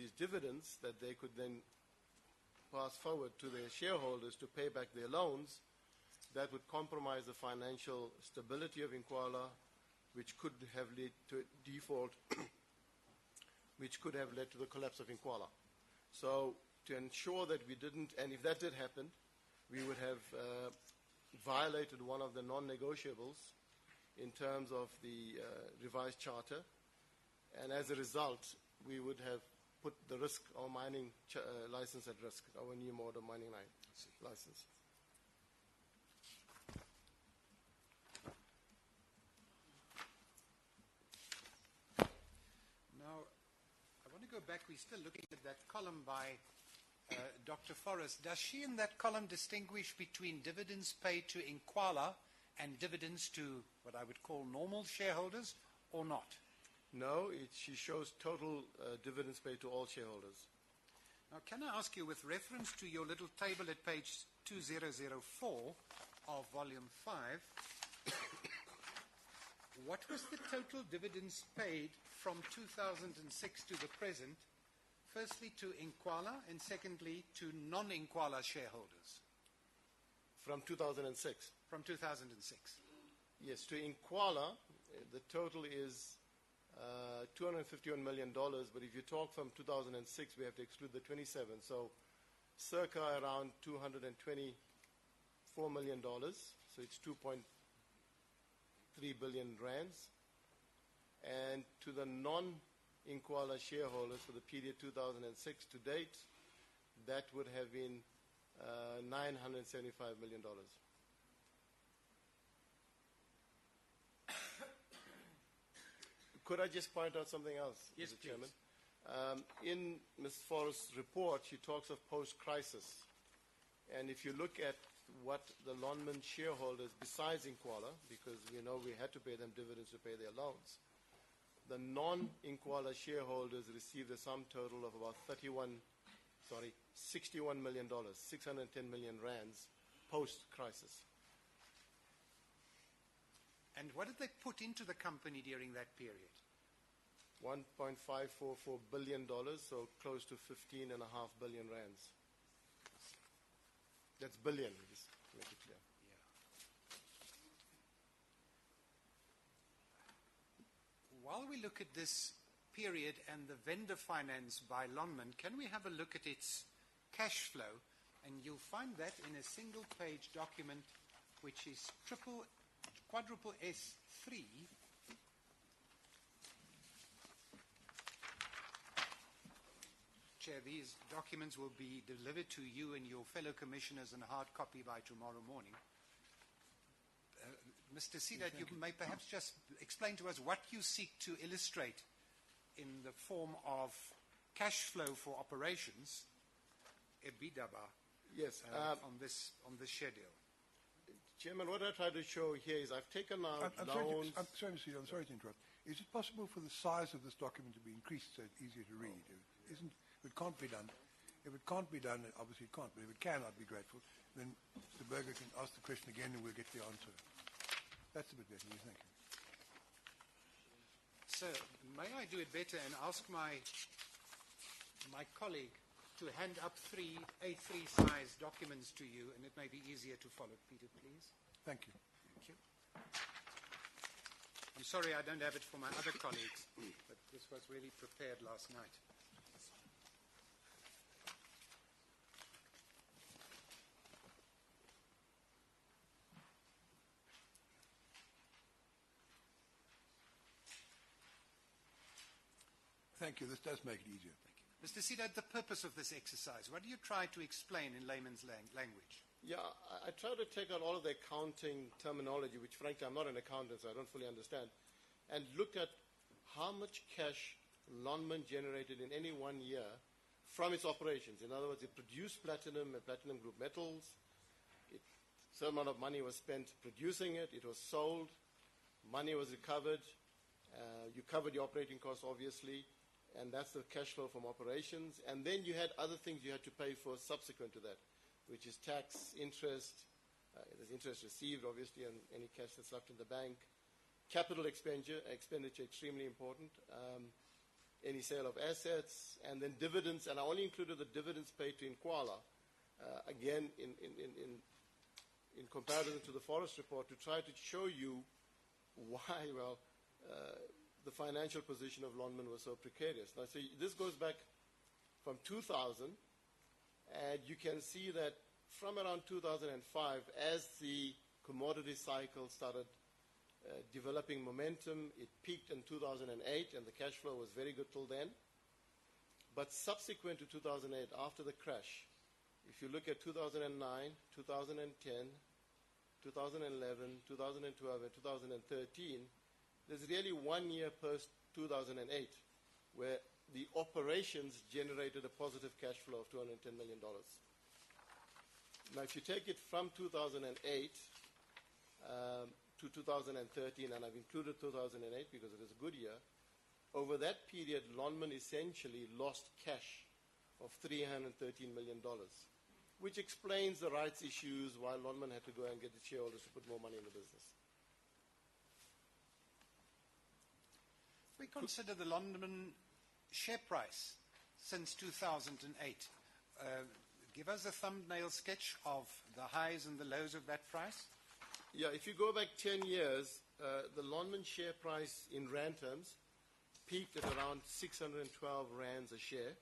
these dividends that they could then pass forward to their shareholders to pay back their loans, that would compromise the financial stability of Inkwala, which could have led to default, which could have led to the collapse of Inkwala. So to ensure that we didn't, and if that did happen, we would have violated one of the non-negotiables in terms of the revised charter, and as a result, we would have put the risk, our mining license at risk, our new model mining license. Now, I want to go back. We're still looking at that column by Dr. Forrest. Does she in that column distinguish between dividends paid to Inkwala and dividends to what I would call normal shareholders, or not? No, she shows total dividends paid to all shareholders. Now, can I ask you, with reference to your little table at page 2004 of volume 5, what was the total dividends paid from 2006 to the present, firstly to Inkwala and secondly to non-Inkwala shareholders? From 2006? From 2006. Yes, to Inkwala, the total is $251 million, but if you talk from 2006, we have to exclude the 27, so circa around $224 million, so it's 2.3 billion rands. And to the non-Inkwala shareholders for the period 2006 to date, that would have been $975 million. Could I just point out something else, yes, Mr. Chairman? In Ms. Forrest's report, she talks of post-crisis. And if you look at what the Lonmin shareholders, besides Inkwala, because we know we had to pay them dividends to pay their loans, the non-Inkwala shareholders received a sum total of about $61 million, 610 million rands post-crisis. And what did they put into the company during that period? $1.544 billion, so close to 15.5 billion rands. That's billion, just to make it clear. Yeah. While we look at this period and the vendor finance by Lonmin, can we have a look at its cash flow? And you'll find that in a single-page document, which is quadruple S3. Chair, these documents will be delivered to you and your fellow commissioners in a hard copy by tomorrow morning. Mr. Sidat, you may perhaps just explain to us what you seek to illustrate in the form of cash flow for operations, EBITDA, yes, on this schedule. Chairman, what I try to show here is I've taken out loans. I'm sorry, Mr. I'm sorry to interrupt. Is it possible for the size of this document to be increased so it's easier to read? It can't be done. If it can't be done, obviously it can't, but if it can, I'd be grateful. Then Mr. Berger can ask the question again and we'll get the answer. That's a bit better, yes, thank you. Sir, may I do it better and ask my colleague to hand up three A3 size documents to you, and it may be easier to follow. Peter, please. Thank you. Thank you. I'm sorry I don't have it for my other colleagues, but this was really prepared last night. Thank you. This does make it easier. Thank you. Mr. Sidat, the purpose of this exercise, what do you try to explain in layman's language? Yeah, I try to take out all of the accounting terminology, which frankly I'm not an accountant, so I don't fully understand, and look at how much cash Lonmin generated in any 1 year from its operations. In other words, it produced platinum and platinum group metals. A certain amount of money was spent producing it. It was sold. Money was recovered. You covered your operating costs, obviously, and that's the cash flow from operations. And then you had other things you had to pay for subsequent to that, which is tax, interest. There's interest received, obviously, and any cash that's left in the bank. Capital expenditure, extremely important. any sale of assets, and then dividends, and I only included the dividends paid to Inkwala, again, in comparison to the forest report, to try to show you why, well, the financial position of Lonmin was so precarious. Now, so this goes back from 2000, and you can see that from around 2005, as the commodity cycle started developing momentum, it peaked in 2008, and the cash flow was very good till then. But subsequent to 2008, after the crash, if you look at 2009, 2010, 2011, 2012, and 2013, there's really 1 year post 2008 where the operations generated a positive cash flow of $210 million. Now, if you take it from 2008 to 2013, and I've included 2008 because it is a good year, over that period, Lonmin essentially lost cash of $313 million, which explains the rights issues why Lonmin had to go and get the shareholders to put more money in the business. We consider the Lonmin share price since 2008. Give us a thumbnail sketch of the highs and the lows of that price. Yeah, if you go back 10 years, the Lonmin share price in rand terms peaked at around 612 rands a share,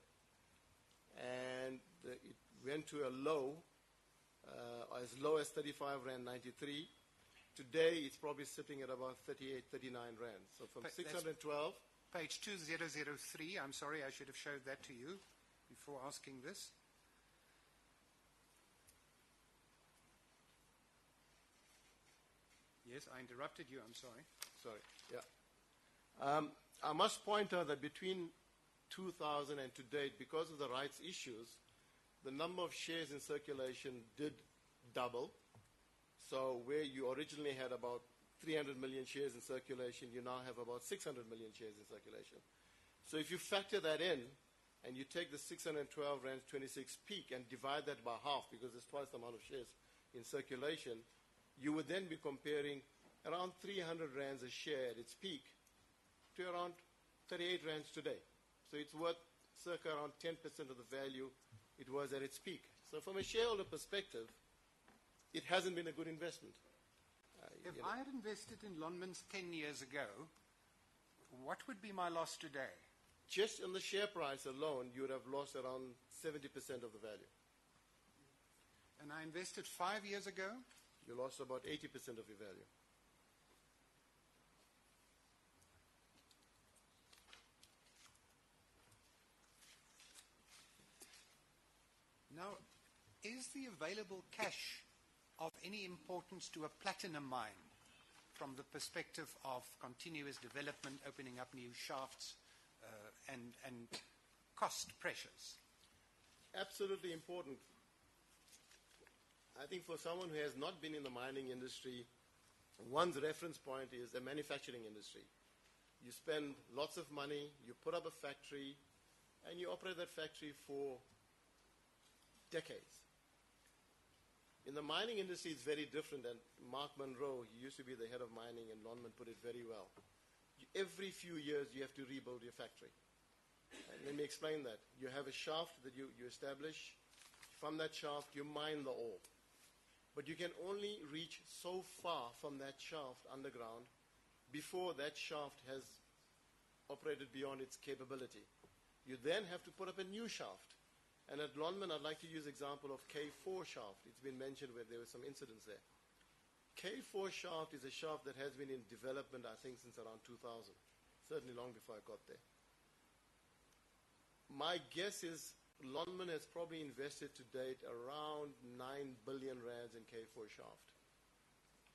and it went to a low, as low as 35 rand 93. Today, it's probably sitting at about 38, 39 rands. So from 612... Page 2003, I'm sorry, I should have showed that to you before asking this. Yes, I interrupted you, I'm sorry. Sorry, yeah. I must point out that between 2000 and to date, because of the rights issues, the number of shares in circulation did double. So where you originally had about 300 million shares in circulation, you now have about 600 million shares in circulation. So if you factor that in, and you take the 612 rands 26 peak and divide that by half, because there's twice the amount of shares in circulation, you would then be comparing around 300 rands a share at its peak to around 38 rands today. So it's worth circa around 10% of the value it was at its peak. So from a shareholder perspective, it hasn't been a good investment. If I had invested in Lonmin's 10 years ago, what would be my loss today? Just on the share price alone, you would have lost around 70% of the value. And I invested 5 years ago? You lost about 80% of your value. Now, is the available cash of any importance to a platinum mine from the perspective of continuous development, opening up new shafts, and cost pressures? Absolutely important. I think for someone who has not been in the mining industry, one's reference point is a manufacturing industry. You spend lots of money, you put up a factory, and you operate that factory for decades. In the mining industry, it's very different, and Mark Monroe, he used to be the head of mining in Lonmin, put it very well. Every few years, you have to rebuild your factory. And let me explain that. You have a shaft that you establish. From that shaft, you mine the ore. But you can only reach so far from that shaft underground before that shaft has operated beyond its capability. You then have to put up a new shaft. And at Lonmin, I'd like to use the example of K4 shaft. It's been mentioned where there were some incidents there. K4 shaft is a shaft that has been in development, I think, since around 2000, certainly long before I got there. My guess is Lonmin has probably invested to date around 9 billion rands in K4 shaft.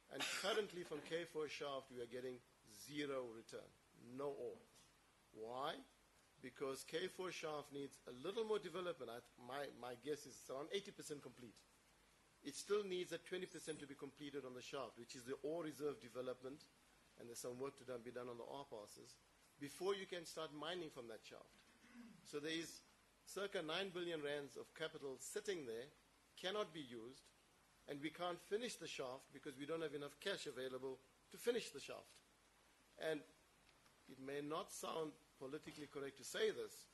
And currently from K4 shaft, we are getting zero return, no ore. Why? Because K4 shaft needs a little more development. My guess is it's around 80% complete. It still needs a 20% to be completed on the shaft, which is the ore reserve development, and there's some work to be done on the ore passes, before you can start mining from that shaft. So there is circa 9 billion rands of capital sitting there, cannot be used, and we can't finish the shaft because we don't have enough cash available to finish the shaft. And it may not sound politically correct to say this,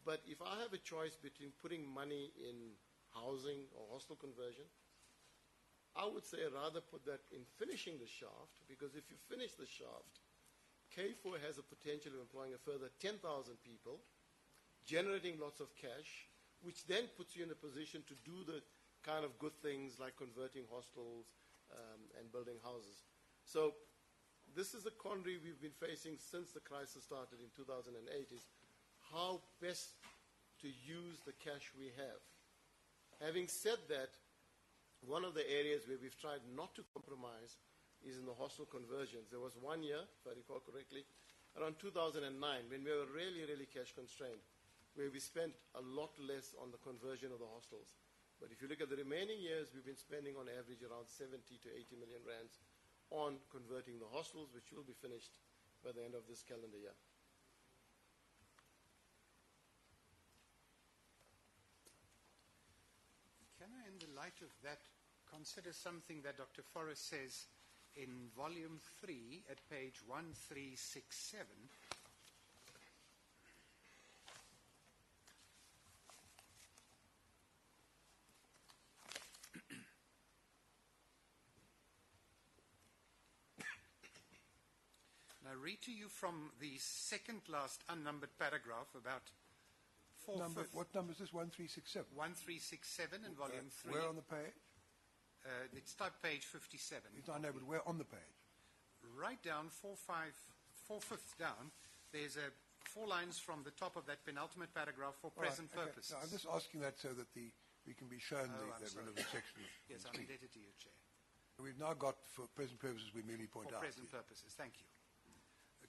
but if I have a choice between putting money in housing or hostel conversion, I would say rather put that in finishing the shaft, because if you finish the shaft, K4 has a potential of employing a further 10,000 people, generating lots of cash, which then puts you in a position to do the kind of good things like converting hostels and building houses. So this is a quandary we've been facing since the crisis started in 2008, is how best to use the cash we have. Having said that, one of the areas where we've tried not to compromise is in the hostel conversions. There was 1 year, if I recall correctly, around 2009, when we were really, really cash constrained, where we spent a lot less on the conversion of the hostels. But if you look at the remaining years, we've been spending on average around 70 to 80 million rands on converting the hostels, which will be finished by the end of this calendar year. Can I, in the light of that, consider something that Dr. Forrest says in volume 3 at page 1367? I read to you from the second last unnumbered paragraph, about What number is this? 1367? 1367 in volume 3. Where on the page? It's type page 57. I know, but where on the page? Right down, four-fifths down, there's 4 lines from the top of that penultimate paragraph for present purposes. No, I'm just asking that so that we can be shown that relevant section. Yes, I'm indebted to you, Chair. We've now got, for present purposes, we merely point out. For present purposes, thank you.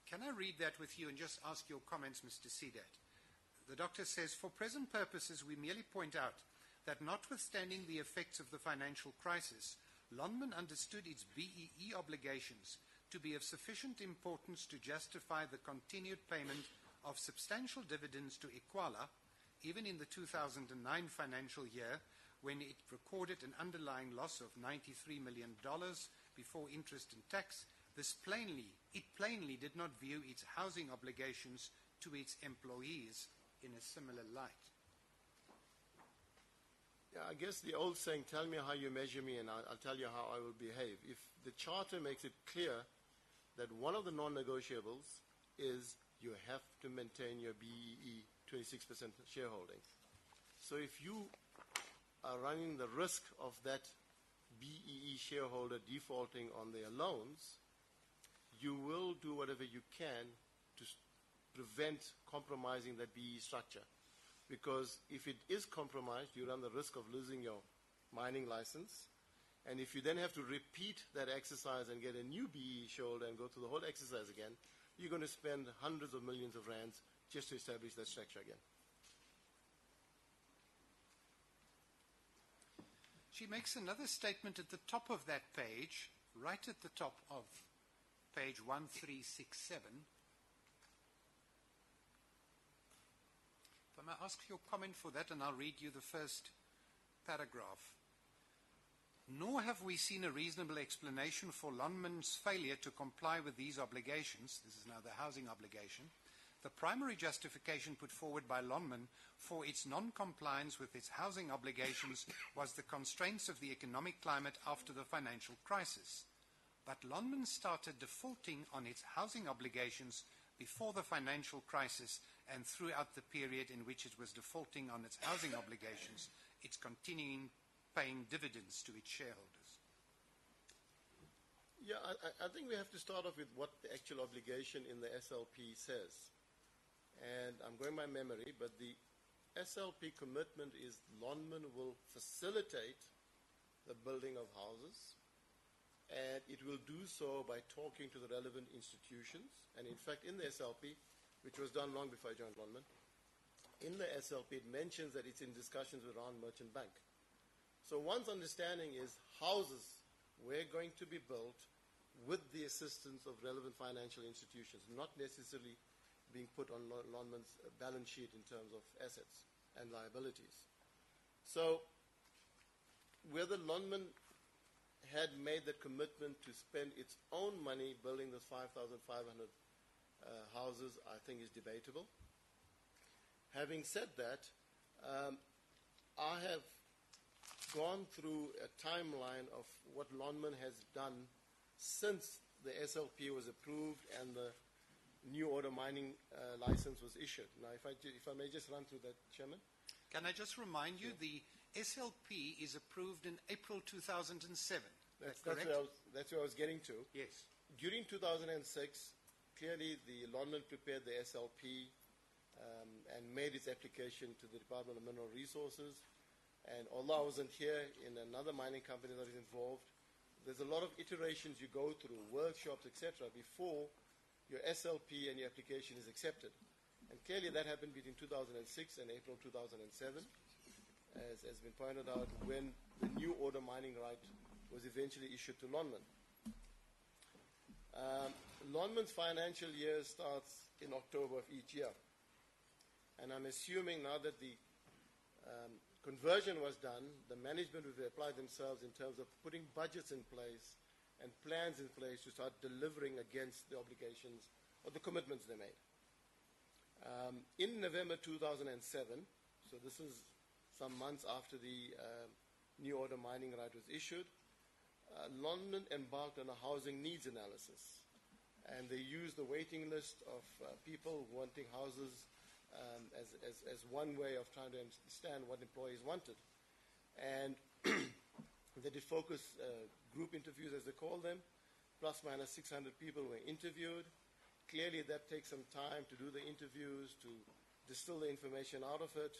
Can I read that with you and just ask your comments, Mr. Sedat? The doctor says, for present purposes, we merely point out that notwithstanding the effects of the financial crisis, Lonmin understood its BEE obligations to be of sufficient importance to justify the continued payment of substantial dividends to Equala, even in the 2009 financial year, when it recorded an underlying loss of $93 million before interest and tax. It plainly did not view its housing obligations to its employees in a similar light. Yeah, I guess the old saying, tell me how you measure me and I'll tell you how I will behave. If the charter makes it clear that one of the non-negotiables is you have to maintain your BEE 26% shareholding. So if you are running the risk of that BEE shareholder defaulting on their loans, you will do whatever you can to prevent compromising that BEE structure. Because if it is compromised, you run the risk of losing your mining license. And if you then have to repeat that exercise and get a new BEE shareholder and go through the whole exercise again, you're going to spend hundreds of millions of rands just to establish that structure again. She makes another statement at the top of that page, right at the top of page 1367. If I may ask your comment for that, and I'll read you the first paragraph. Nor have we seen a reasonable explanation for Lonmin's failure to comply with these obligations. This is now the housing obligation. The primary justification put forward by Lonmin for its non-compliance with its housing obligations was the constraints of the economic climate after the financial crisis. But Lonmin started defaulting on its housing obligations before the financial crisis, and throughout the period in which it was defaulting on its housing obligations, it's continuing paying dividends to its shareholders. Yeah, I think we have to start off with what the actual obligation in the SLP says. And I'm going by memory, but the SLP commitment is Lonmin will facilitate the building of houses, and it will do so by talking to the relevant institutions. And in fact, in the SLP, which was done long before I joined Lonmin, in the SLP it mentions that it's in discussions with Rand Merchant Bank. So one's understanding is houses were going to be built with the assistance of relevant financial institutions, not necessarily being put on Lonmin's balance sheet in terms of assets and liabilities. So whether Lonmin had made that commitment to spend its own money building this 5,500 houses, I think is debatable. Having said that, I have gone through a timeline of what Lonman has done since the SLP was approved and the new order mining license was issued. Now, if I may just run through that, Chairman. Can I just remind you, the SLP is approved in April 2007. That's correct? That's where I was getting to. Yes. During 2006, clearly the Lonman prepared the SLP and made its application to the Department of Mineral Resources. And although I wasn't here, in another mining company that is involved, there's a lot of iterations you go through, workshops, etc., before your SLP and your application is accepted. And clearly that happened between 2006 and April 2007, as has been pointed out, when the new order mining right was eventually issued to Lonman. Lonman's financial year starts in October of each year. And I'm assuming now that the conversion was done, the management will apply themselves in terms of putting budgets in place and plans in place to start delivering against the obligations or the commitments they made. In November 2007, so this is some months after the new order mining right was issued, Lonman embarked on a housing needs analysis. And they used the waiting list of people wanting houses as one way of trying to understand what employees wanted. And they did focus group interviews, as they call them. Plus minus 600 people were interviewed. Clearly that takes some time to do the interviews, to distill the information out of it,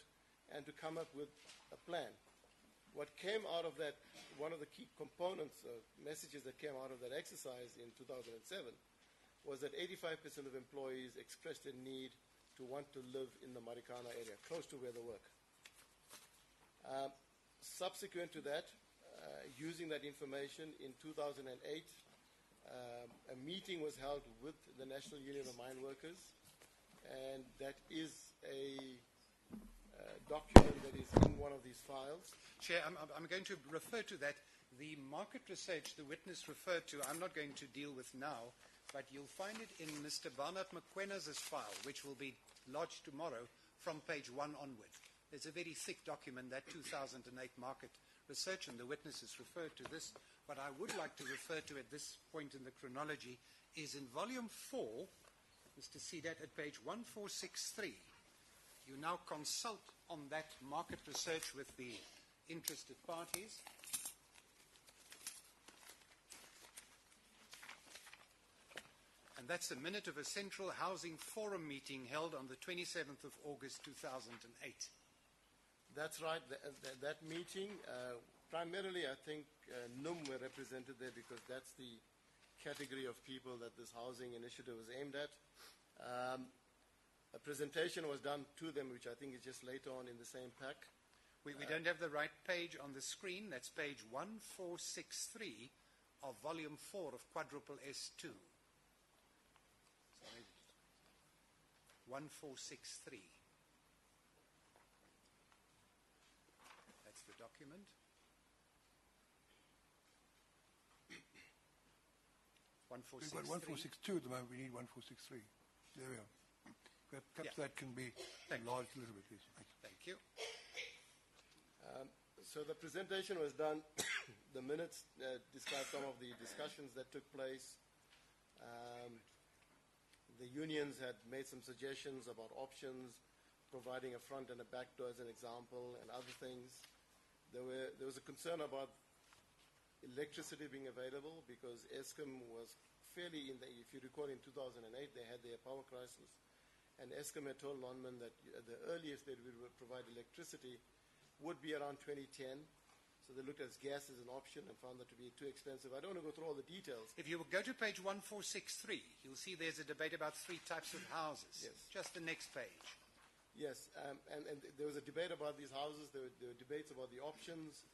and to come up with a plan. What came out of that, one of the key components, messages that came out of that exercise in 2007, was that 85% of employees expressed a need to want to live in the Marikana area, close to where they work. Subsequent to that, using that information, in 2008, a meeting was held with the National Union of Mine Workers, and that is a document that is in one of these files. Chair, I'm going to refer to that. The market research the witness referred to, I'm not going to deal with now, but you'll find it in Mr. Barnard McQuenna's file, which will be lodged tomorrow from page 1 onward. There's a very thick document, that 2008 market research, and the witnesses referred to this. What I would like to refer to at this point in the chronology is in volume 4, Mr. Sedat, at page 1463. You now consult on that market research with the interested parties. And that's a minute of a Central Housing Forum meeting held on the 27th of August 2008. That's right. That meeting, primarily I think NUM were represented there because that's the category of people that this housing initiative was aimed at. A presentation was done to them, which I think is just later on in the same pack. We don't have the right page on the screen. That's page 1463 of volume 4 of quadruple S2. 1463. That's the document. 1463. We've got 1462 at the moment. We need 1463. There we are. Perhaps that can be enlarged a little bit, please. Thank you. So the presentation was done. The minutes describe some of the discussions that took place. The unions had made some suggestions about options, providing a front and a back door as an example, and other things. There was a concern about electricity being available because Eskom was fairly if you recall, in 2008, they had their power crisis. And Eskom had told Lonman that the earliest they would provide electricity would be around 2010. So they looked at gas as an option and found that to be too expensive. I don't want to go through all the details. If you will go to page 1463, you'll see there's a debate about 3 types of houses. Yes. Just the next page. Yes, and there was a debate about these houses. There were debates about the options.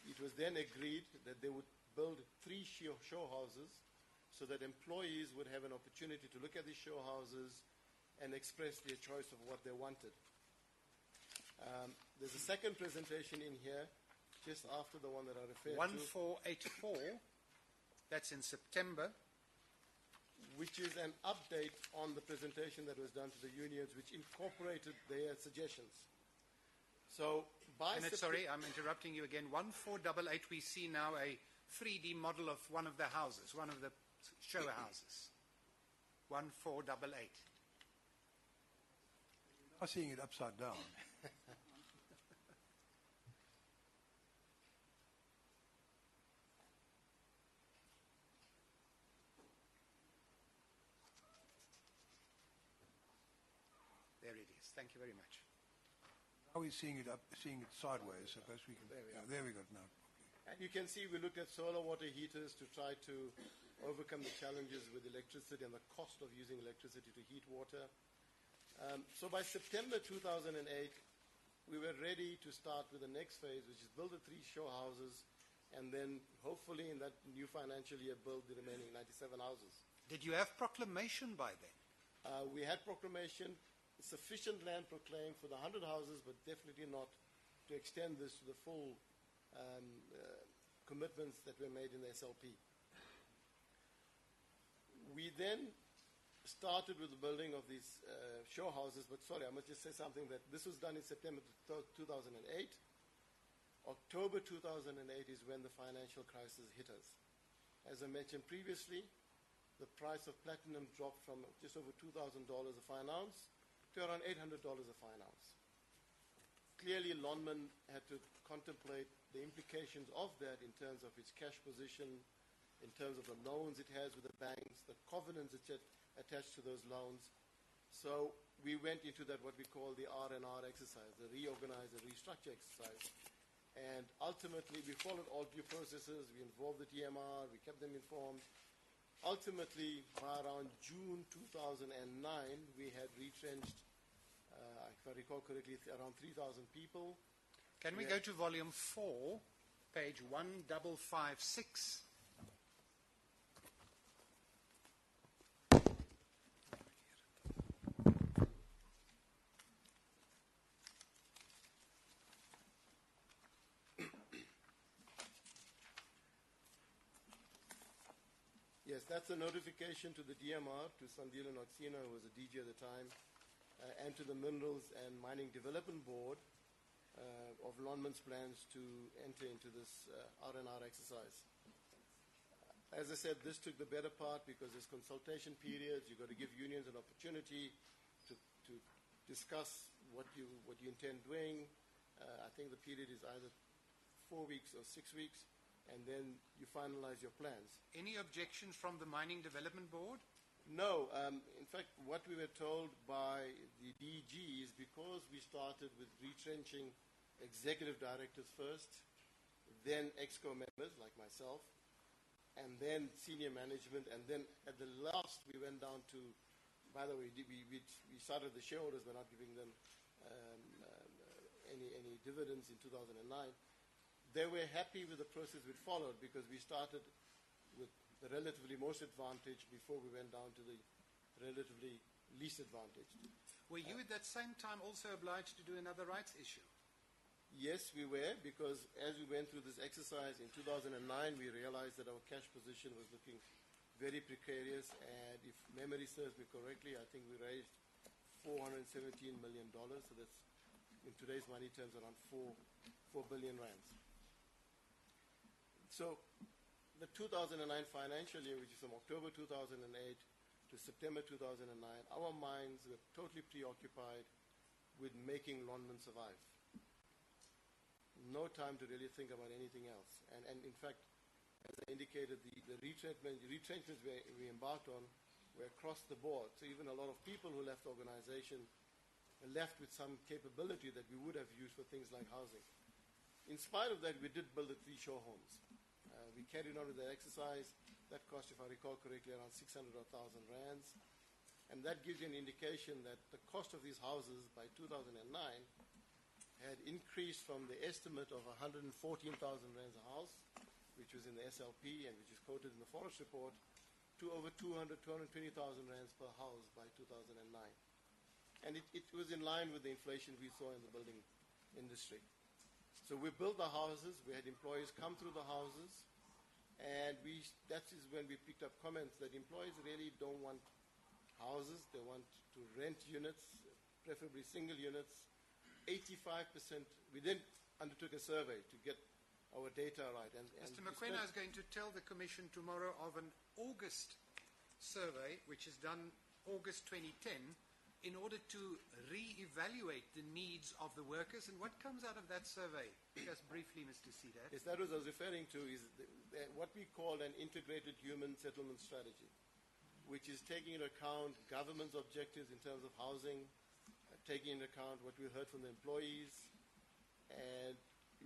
It was then agreed that they would build 3 show houses so that employees would have an opportunity to look at these show houses and express their choice of what they wanted. There's a second presentation in here, just after the one that I referred to. 1484, that's in September. which is an update on the presentation that was done to the unions, which incorporated their suggestions. So by Sorry, I'm interrupting you again. 1488, we see now a 3D model of one of the houses, one of the show houses. 1488. I'm seeing it upside down. There it is. Thank you very much. Now we're seeing it sideways. Suppose we can. There we go now. And you can see we looked at solar water heaters to try to overcome the challenges with electricity and the cost of using electricity to heat water. So by September 2008, we were ready to start with the next phase, which is build the 3 show houses, and then hopefully in that new financial year build the remaining 97 houses. Did you have proclamation by then? We had proclamation, sufficient land proclaimed for the 100 houses, but definitely not to extend this to the full commitments that were made in the SLP. We then started with the building of these show houses, but sorry, I must just say something that this was done in September 2008. October 2008 is when the financial crisis hit us. As I mentioned previously, the price of platinum dropped from just over $2,000 a fine ounce to around $800 a fine ounce. Clearly, Lonmin had to contemplate the implications of that in terms of its cash position, in terms of the loans it has with the banks, the covenants it attached to those loans. So we went into that, what we call the R&R exercise, the reorganize and restructure exercise. And ultimately, we followed all due processes. We involved the DMR. We kept them informed. Ultimately, by around June 2009, we had retrenched, if I recall correctly, around 3,000 people. Can we go to volume 4, page 1556? Yes, that's a notification to the DMR, to Sandile Noxina, who was a DG at the time, and to the Minerals and Mining Development Board of Lonmin's plans to enter into this R&R exercise. As I said, this took the better part because there's consultation periods. You've got to give unions an opportunity to discuss what you intend doing. I think the period is either 4 weeks or 6 weeks, and then you finalize your plans. Any objections from the Mining Development Board? No. In fact, what we were told by the DG is because we started with retrenching executive directors first, then EXCO members like myself, and then senior management, and then at the last we went down to, by the way, we started the shareholders by not giving them any dividends in 2009. They were happy with the process we followed because we started with the relatively most advantaged before we went down to the relatively least advantaged. Were you at that same time also obliged to do another rights issue? Yes, we were, because as we went through this exercise in 2009, we realized that our cash position was looking very precarious, and if memory serves me correctly, I think we raised $417 million, so that's in today's money terms around 4 billion rands. So the 2009 financial year, which is from October 2008 to September 2009, our minds were totally preoccupied with making Lonmin survive. No time to really think about anything else. And in fact, as I indicated, the retrenchments we embarked on were across the board. So even a lot of people who left the organization left with some capability that we would have used for things like housing. In spite of that, we did build the 3 show homes. We carried on with the exercise. That cost, if I recall correctly, around 600,000 rands. And that gives you an indication that the cost of these houses by 2009 had increased from the estimate of 114,000 rands a house, which was in the SLP and which is quoted in the forest report, to over 220,000 rands per house by 2009. And it was in line with the inflation we saw in the building industry. So we built the houses. We had employees come through the houses. And that is when we picked up comments that employees really don't want houses. They want to rent units, preferably single units. 85%, we then undertook a survey to get our data right. And Mr. Mokoena is going to tell the Commission tomorrow of an August survey, which is done August 2010, in order to re-evaluate the needs of the workers. And what comes out of that survey? Just briefly, Mr. Sidat. Yes, that was I was referring to is what we call an integrated human settlement strategy, which is taking into account government's objectives in terms of housing, taking into account what we heard from the employees, and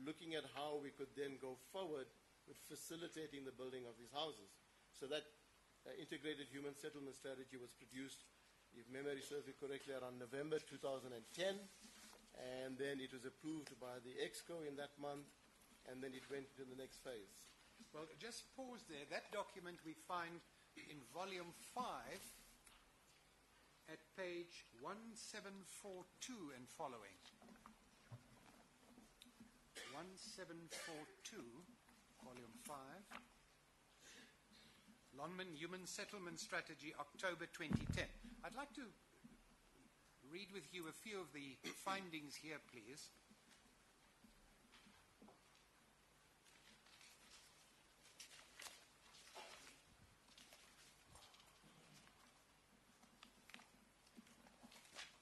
looking at how we could then go forward with facilitating the building of these houses. So that integrated human settlement strategy was produced, if memory serves me correctly, around November 2010, and then it was approved by the EXCO in that month, and then it went to the next phase. Well, just pause there. That document we find in volume 5 at page 1742 and following. 1742, volume 5. Lonman Human Settlement Strategy, October 2010. I'd like to read with you a few of the findings here, please.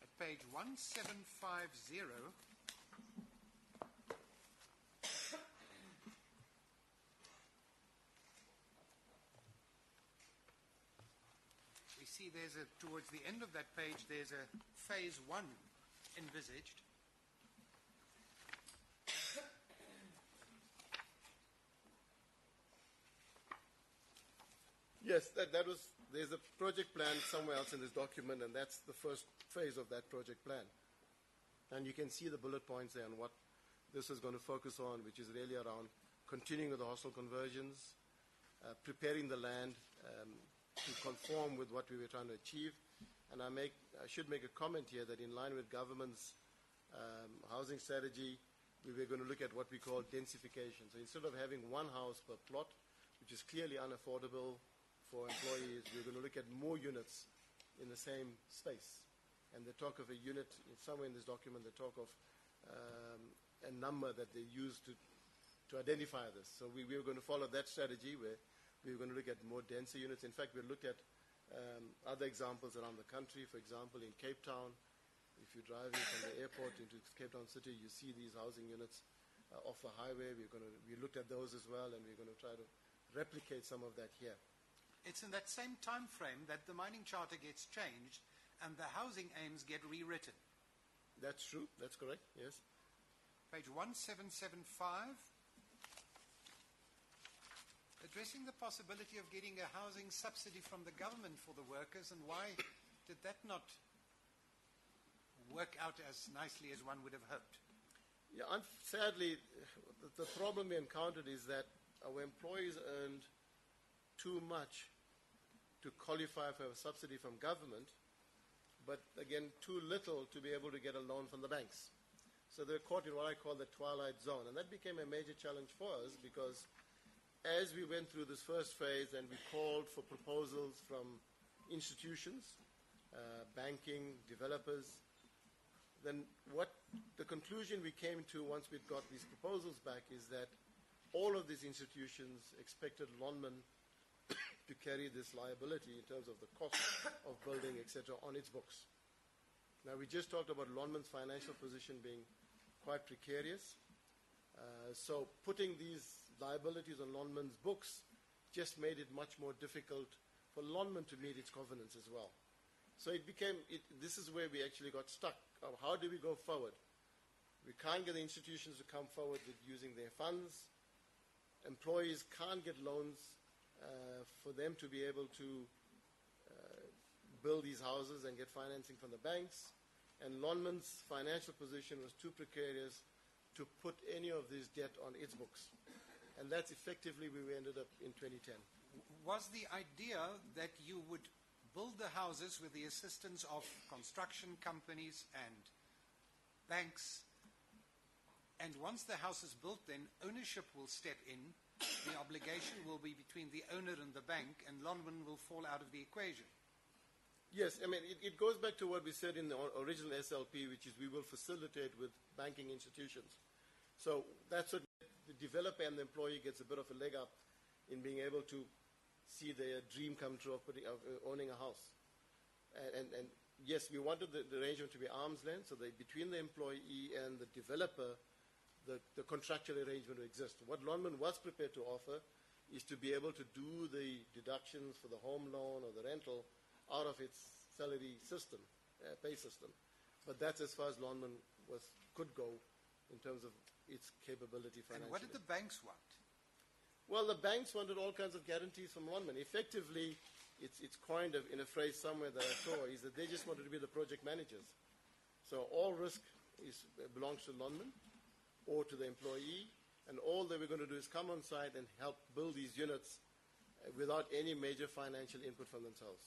At page 1750, see towards the end of that page, there's a phase 1 envisaged. Yes, there's a project plan somewhere else in this document, and that's the first phase of that project plan. And you can see the bullet points there and what this is going to focus on, which is really around continuing with the hostel conversions, preparing the land, to conform with what we were trying to achieve. And I should make a comment here that in line with government's housing strategy, we were going to look at what we call densification. So instead of having one house per plot, which is clearly unaffordable for employees, we're going to look at more units in the same space. And they talk of a unit, somewhere in this document, they talk of a number that they use to identify this. So we were going to follow that strategy where we were going to look at more denser units. In fact, we looked at other examples around the country. For example, in Cape Town, if you're driving from the airport into Cape Town City, you see these housing units off the highway. We looked at those as well, and we're going to try to replicate some of that here. It's in that same time frame that the mining charter gets changed and the housing aims get rewritten. That's true. That's correct, yes. Page 1775. Addressing the possibility of getting a housing subsidy from the government for the workers, and why did that not work out as nicely as one would have hoped? Yeah, sadly, the problem we encountered is that our employees earned too much to qualify for a subsidy from government, but again, too little to be able to get a loan from the banks. So they're caught in what I call the twilight zone, and that became a major challenge for us because as we went through this first phase and we called for proposals from institutions, banking, developers, then what the conclusion we came to once we'd got these proposals back is that all of these institutions expected Lonman to carry this liability in terms of the cost of building, etc., on its books. Now, we just talked about Lonman's financial position being quite precarious. So putting these liabilities on Lonman's books just made it much more difficult for Lonman to meet its covenants as well. So this is where we actually got stuck. How do we go forward? We can't get the institutions to come forward with using their funds. Employees can't get loans for them to be able to build these houses and get financing from the banks. And Lonman's financial position was too precarious to put any of this debt on its books. And that's effectively where we ended up in 2010. Was the idea that you would build the houses with the assistance of construction companies and banks, and once the house is built, then ownership will step in, the obligation will be between the owner and the bank, and Lonman will fall out of the equation. Yes, I mean, it goes back to what we said in the original SLP, which is we will facilitate with banking institutions. So that's what the developer and the employee gets a bit of a leg up in being able to see their dream come true of owning a house. And yes, we wanted the arrangement to be arm's length, so that between the employee and the developer, the contractual arrangement will exist. What Lonman was prepared to offer is to be able to do the deductions for the home loan or the rental out of its salary system, pay system. But that's as far as Lonman could go in terms of its capability financially. And what did the banks want? Well, the banks wanted all kinds of guarantees from Lonman. Effectively, it's coined in a phrase somewhere that I saw, is that they just wanted to be the project managers. So all risk belongs to Lonman or to the employee, and all that we're going to do is come on site and help build these units without any major financial input from themselves.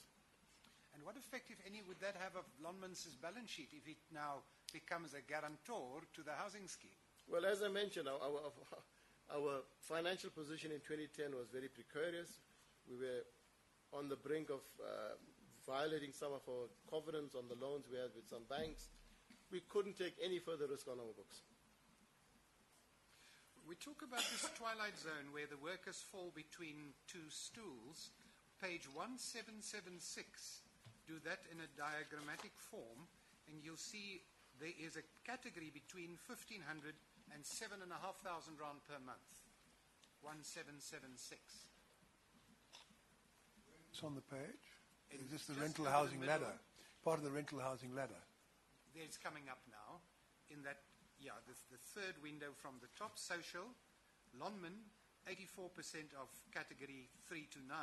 And what effect, if any, would that have of Lonman's balance sheet if it now becomes a guarantor to the housing scheme? Well, as I mentioned, our financial position in 2010 was very precarious. We were on the brink of violating some of our covenants on the loans we had with some banks. We couldn't take any further risk on our books. We talk about this twilight zone where the workers fall between two stools. Page 1776. Do that in a diagrammatic form, and you'll see there is a category between 1,500 and 7,500 rand per month. 1776. It's on the page. Is this the just rental over housing the middle. ladder? Part of the rental housing ladder. It's coming up now. In that, the third window from the top, social, Lonman, 84% of category 3 to 9,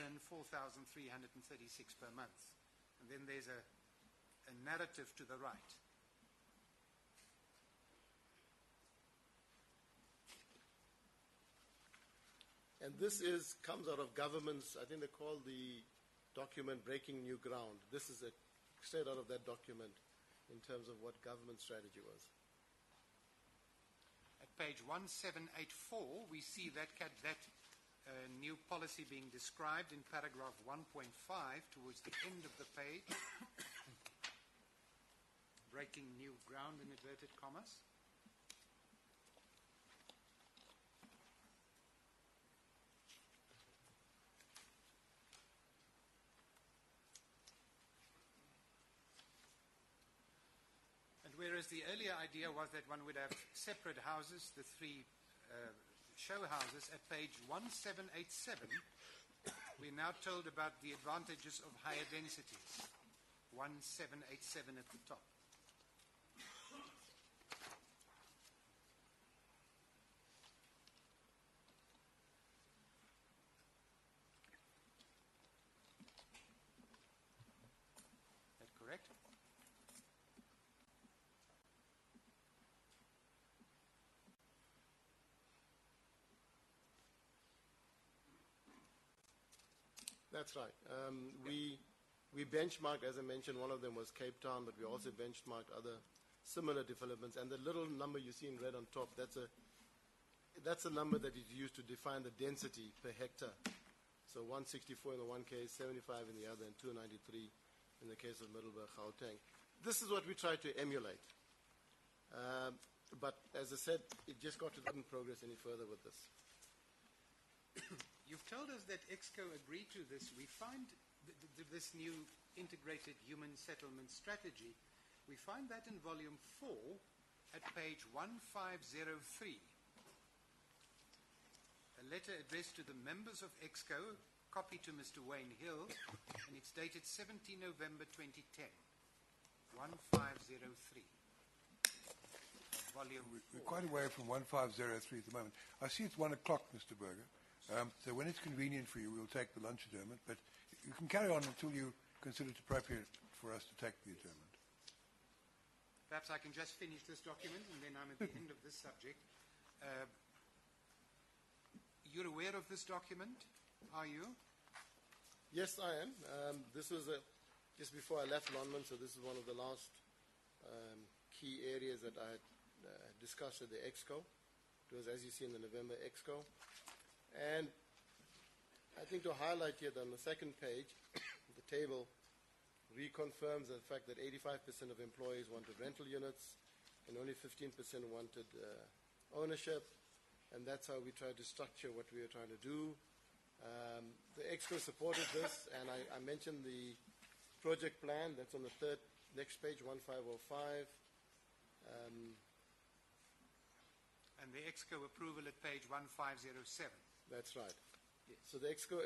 earn 4,336 per month. And then there's a narrative to the right. And this comes out of government's, I think they call the document Breaking New Ground. This is straight out of that document in terms of what government strategy was. At page 1784, we see that new policy being described in paragraph 1.5 towards the end of the page. Breaking new ground in inverted commas. And whereas the earlier idea was that one would have separate houses, the three show houses, at page 1787, we're now told about the advantages of higher densities. 1787 at the top. Is that correct? That's right. We benchmarked, as I mentioned, one of them was Cape Town, but we also benchmarked other similar developments. And the little number you see in red on top, that's a number that is used to define the density per hectare. So 164 in the one case, 75 in the other, and 293 in the case of Middelburg, Gauteng. This is what we try to emulate. But as I said, it just got to didn't progress any further with this. You've told us that EXCO agreed to this. We find this new integrated human settlement strategy, we find that in volume 4 at page 1503. A letter addressed to the members of EXCO, copy to Mr. Wayne Hill, and it's dated 17 November 2010. 1503. Volume 4. We're quite away from 1503 at the moment. I see it's 1 o'clock, Mr. Berger. So when it's convenient for you, we'll take the lunch adjournment, but you can carry on until you consider it appropriate for us to take the adjournment. Perhaps I can just finish this document, and then I'm at the end of this subject. You're aware of this document, are you? Yes, I am. This was just before I left London, so this is one of the last key areas that I had discussed at the EXCO. It was, as you see, in the November EXCO. And I think to highlight here on the second page, the table reconfirms the fact that 85% of employees wanted rental units and only 15% wanted ownership, and that's how we tried to structure what we were trying to do. The EXCO supported this, and I mentioned the project plan. That's on the next page, 1505. And the EXCO approval at page 1507. That's right. Yes. So the EXCO